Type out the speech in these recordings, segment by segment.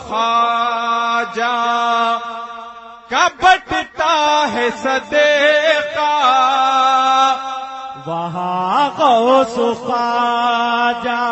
خواجہ کا بٹتا ہے صدقہ، وہاں غوث خواجہ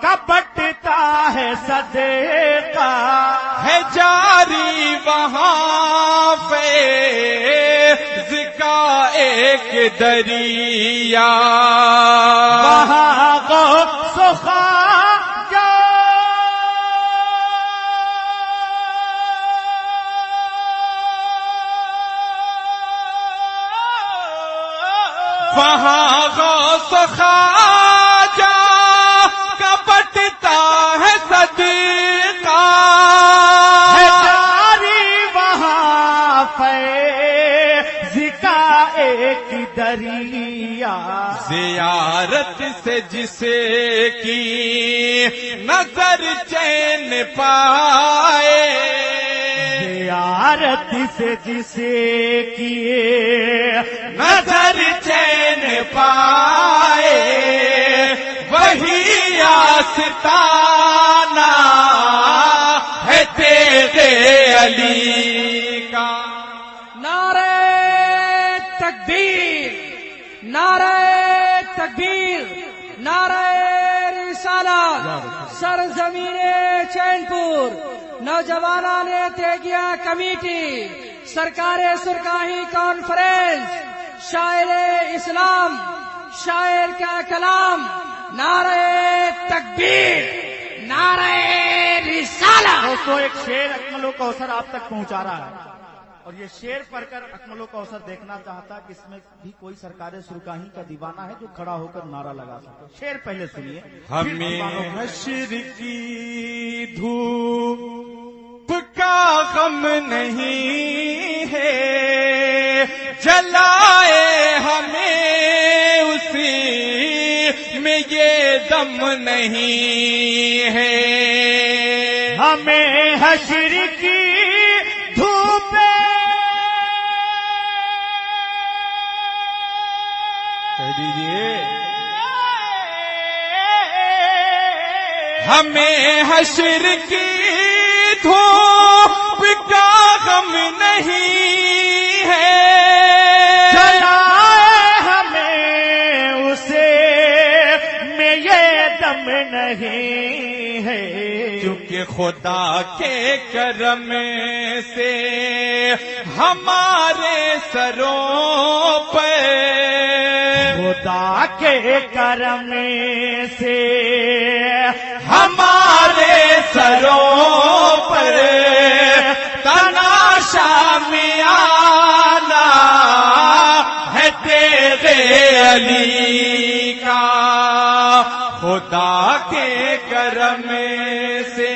کا بٹتا ہے صدقہ، ہے جاری وہاں فیض کا ایک دریا، وہاں غوث خواجہ وہاں غوث خواجہ کا بٹتا ہے صدقہ، ہے جاری وہاں فیض کا ایک دریا، زیارت سے جسے کی نظر چین پائے، زیارت سے جسے کیے نظر چین پائے، وہی آستانہ ہے تیرے علی کا۔ نعرہ تکبیر، نعرہ تکبیر، نعرہ رسالت، سرزمین چین پور، نوجوانان تیگیا کمیٹی، سرکار سرکاہی کانفرنس، شاعر اسلام، شاعر کا کلام، نعرہ تکبیر، نعرہ رسالت۔ دوستو ایک شعر اکمل و کوثر آپ تک پہنچا رہا ہے، اور یہ شعر پڑھ کر اکمل و کوثر دیکھنا چاہتا کہ اس میں بھی کوئی سرکار سرکاہی کا دیوانہ ہے جو کھڑا ہو کر نعرہ لگا سکے۔ شعر پہلے سنیے۔ ہمیں حشر کی دھوپ کا غم نہیں ہے، جلائے ہمیں اسی میں یہ دم نہیں ہے، ہمیں حشر کی دھوپ کہہ دیجیے، ہمیں حشر کی دھوپ کا غم نہیں ہے، جلائے ہمیں اسے میں یہ دم نہیں ہے، کیونکہ خدا کے کرم سے ہمارے سروں پر، خدا کے کرم سے ہمارے سروں پر تناشا میانہ ہے تیرے علی کا، خدا کے کرم سے۔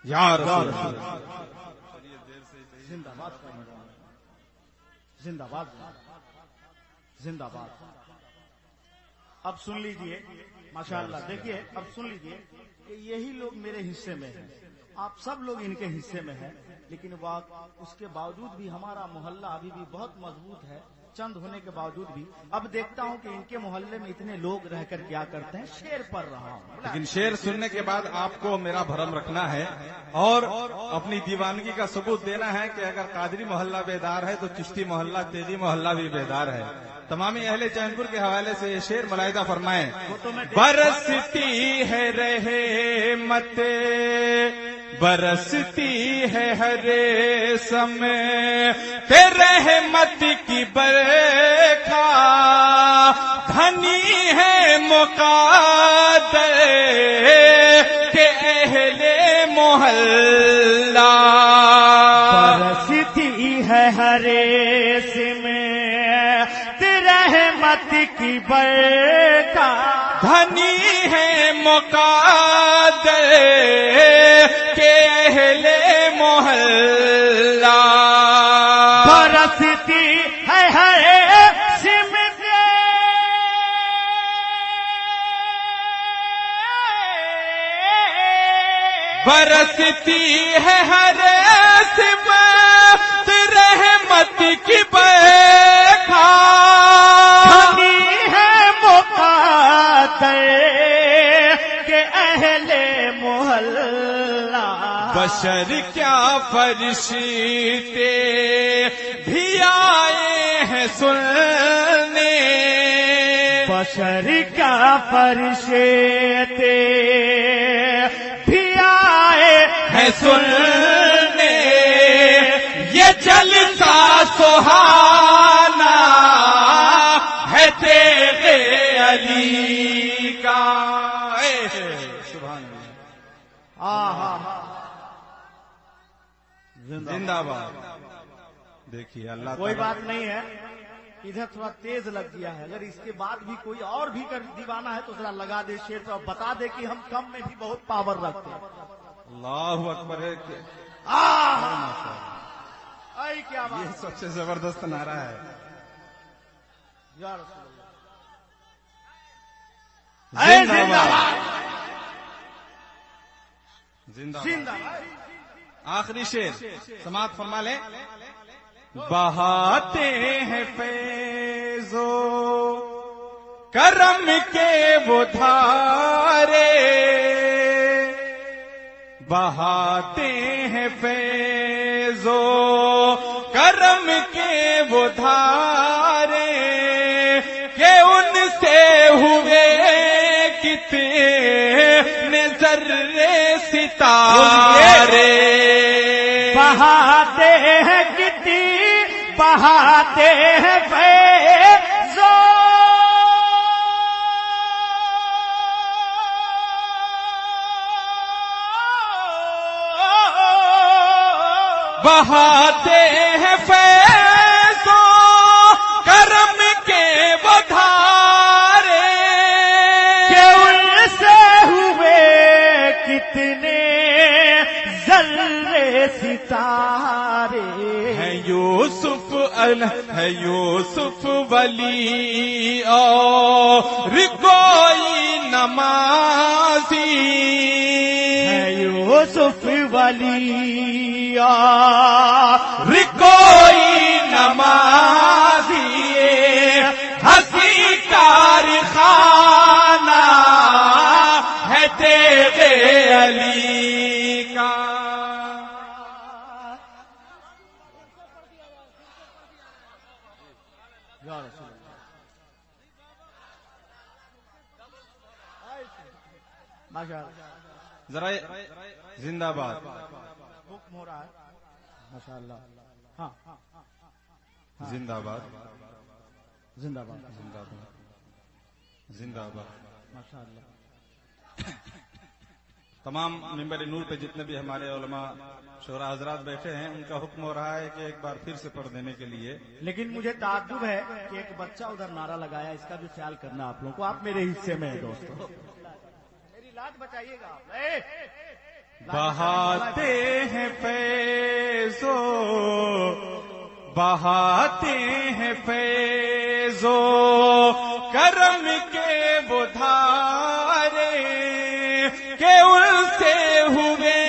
یا رسول اللہ، زندہ باد، زندہ باد، زندہ باد۔ اب سن لیجئے، ماشاءاللہ دیکھیے، اب سن لیجئے کہ یہی لوگ میرے حصے میں ہیں، آپ سب لوگ ان کے حصے میں ہیں، لیکن اس کے باوجود بھی ہمارا محلہ ابھی بھی بہت مضبوط ہے، چند ہونے کے باوجود بھی۔ اب دیکھتا ہوں کہ ان کے محلے میں اتنے لوگ رہ کر کیا کرتے ہیں۔ شعر پڑھ رہا ہوں، لیکن شعر سننے کے بعد آپ کو میرا بھرم رکھنا ہے اور اپنی دیوانگی کا ثبوت دینا ہے کہ اگر قادری محلہ بیدار ہے تو چشتی محلہ، تیری محلہ بھی بیدار ہے۔ تمامی اہل چین پور کے حوالے سے یہ شعر ملاحظہ فرمائیں۔ برستی ہے رحمت، برستی ہے ہر سمے رحمت کی برکھا، دھنی ہے مقادر کے اہل محلہ، برستی ہے ہر سمے رحمت کی برکھا، دھنی ہے مقادر کے اہل محلہ، برستی ہے ہر سمت برستی ہے ہر سمت رحمت کی برکھا، دھنی ہے مقادر کہ اہل محلہ بشر کیا فرشتے بھی آئے ہیں سننے، بشر کیا فرشتے بھی آئے ہے سننے، یہ جلسہ سہانا ہے تیرے علی کا۔ سبحان اللہ، زندہ باد۔ دیکھیے اللہ کوئی تعالیٰ، بات نہیں ہے، ادھر تھوڑا تیز لگ گیا ہے، اگر اس کے بعد بھی کوئی اور بھی دیوانہ ہے تو ذرا لگا دے شیر پہ اور بتا دے کہ ہم کم میں بھی بہت پاور رکھتے ہیں۔ اللہ اکبر ہے کہ آئی کیا یہ بات سب سے زبردست نعرہ ہے۔ یا رسول اللہ، اے زندہ زندہ باد، باد، زندہ زندہ باد۔ باد۔ آخری شیر سماعت فرما لیں۔ بہاتے ہیں فیض و کرم کے وہ دھارے، بہاتے ہیں فیض و کرم کے وہ دھارے، کہ ان سے ہوئے کتنے ذرے ستارے، بہاتے ہیں کتنی بہاتے ہیں فیض و بہاتے ہیں فیض و کرم کے وہ دھارے، کہ ان سے ہوئے کتنے ذرے ستارے، ہے یوسف ہے یوسف ولی اور کوئی نمازی، ہے یوسف ولی اور کوئی نمازی، ہنسی کارخانہ ہے تیرے علی کا۔ ذرا زندہ باد، حکم ہو رہا ہے ماشاء اللہ۔ ہاں زندہ باد، زندہ باد، زندہ باد، زندہ باد۔ ماشاء اللہ۔ تمام ممبر نور پہ جتنے بھی ہمارے علماء شورا حضرات بیٹھے ہیں، ان کا حکم ہو رہا ہے کہ ایک بار پھر سے پڑھ دینے کے لیے۔ لیکن مجھے تعجب ہے کہ ایک بچہ ادھر نعرہ لگایا، اس کا بھی خیال کرنا آپ لوگوں کو، آپ میرے حصے میں ہیں دوستو، میری لاج بچائیے گا آپ۔ بہاتے ہیں فیض و بہاتے ہیں فیض و کرم کے وہ دھارے، کہ ان سے ہوئے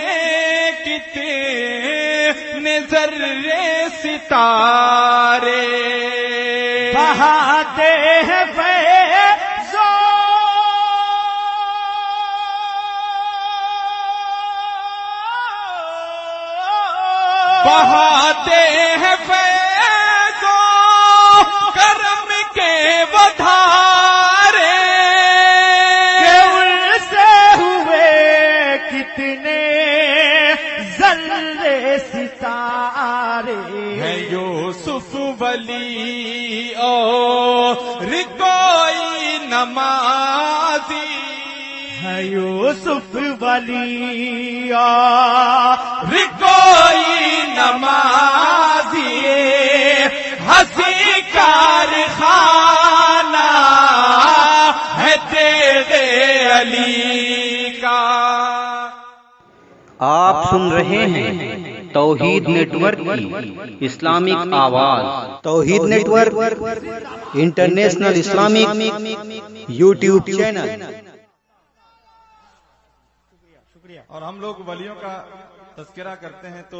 کتنے ذرے ستارے، بہاتے ہیں فیض و بہاتے ہیں فیض و کرم کے وہ دھارے، کہ ان سے ہوئے کتنے ذرے ستارے، ہے یوسف ولی اور کوئی نمازی، ہے یوسف ولی اور کوئی نمازی، ہنسی کارخانہ ہے تیرے علی کا۔ آپ سن رہے ہیں توحید نیٹ ورک کی اسلامک آواز۔ Tawheed network international Islamic YouTube channel. شکریہ۔ اور ہم لوگ ولیوں کا تذکرہ کرتے ہیں تو